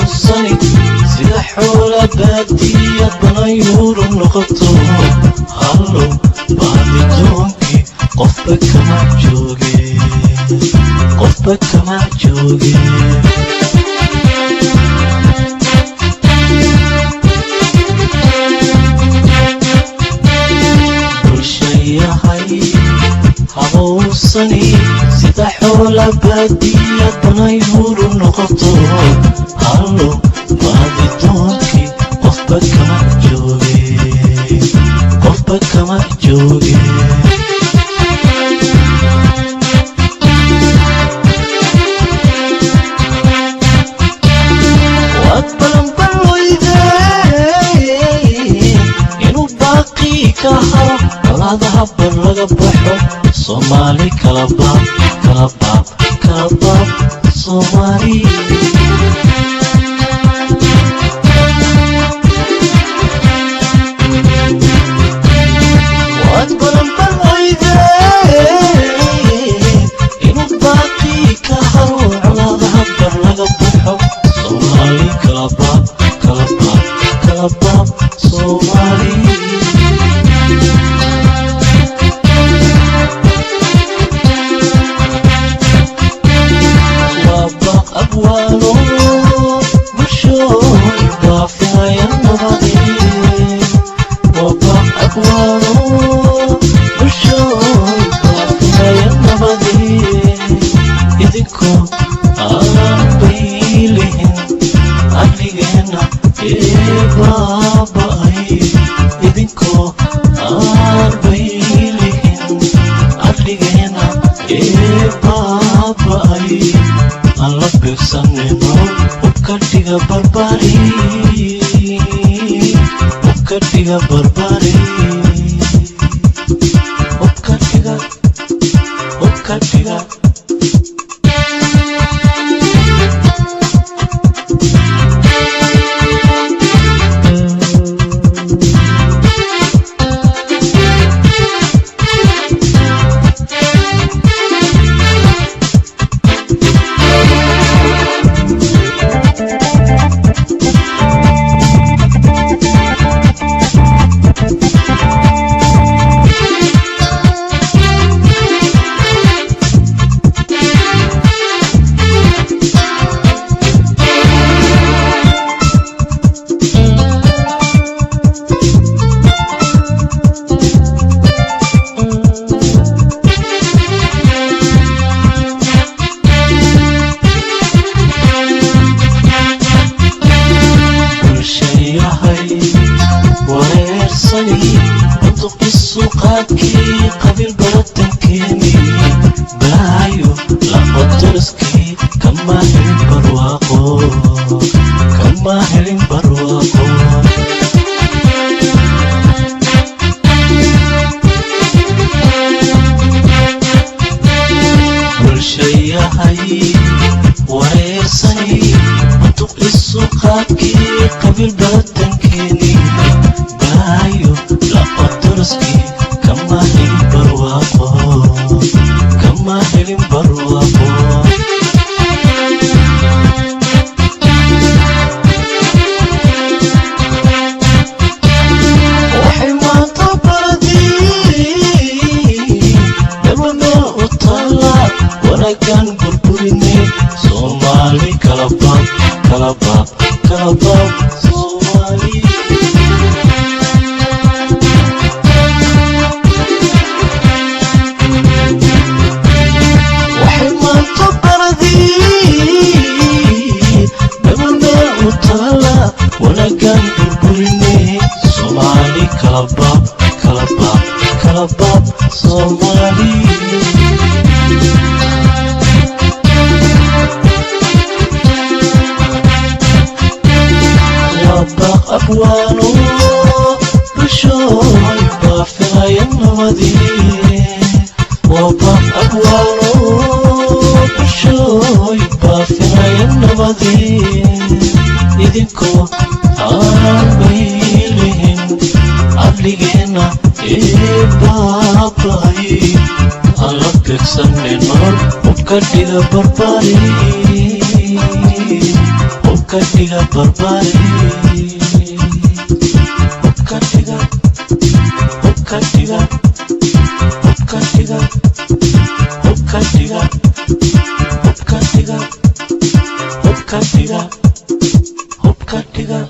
وصني سيدا حولا بادية بنيور نقطو هالو بادي دونكي قفك ما جوغي قفك ما جوغي هوصني سيدا حولا بادية بنيور نقطو هالو بادي دونكي قفك ما جوغي قفك ما جوغي وأتبلن بالويدين إنو باقي كهر ولا ذهب بالرقبحو Somali kalabab, kalabab, kalabab, Somali. What balam balwayden, inu baqi kaharo ala dhahab laga buxo. Somali kalabab, kalabab, kalabab, Somali. أبوانو بشوي ضافيا النبضين وباق أبوانو بشوي ضافيا النبضين إذكو بيلهن أبلغنا باباي إذكو بيلهن أبلغنا باباي Allah besaneno ukatiga barbari ukatiga barbari ukatiga ukatiga suuqaadkii qabiil baratankeeni baayo laqodaraskii kama helin barwaaqo bulshayahay wareersani duqi suuqaadkii qabiil baratankeeni baayo laqodaraskii kama helin barwaaqo waxay maanta baradii dhamana u taala wanagan burburinay Soomaali kalabab Soomaali wanagan burburinay Soomaali kalabab Soomaali wabaq abwaano bushoy baafaya nawadii wabaq abwaano bushoy baafaya nawadii idinko baylihin abligena baabaay ala birsaneno ukadiga barbari hubkadhiga barbari hubkadhiga hubkadhiga hubkadhiga hubkadhiga hubkadhiga hubkadhiga hubkadhiga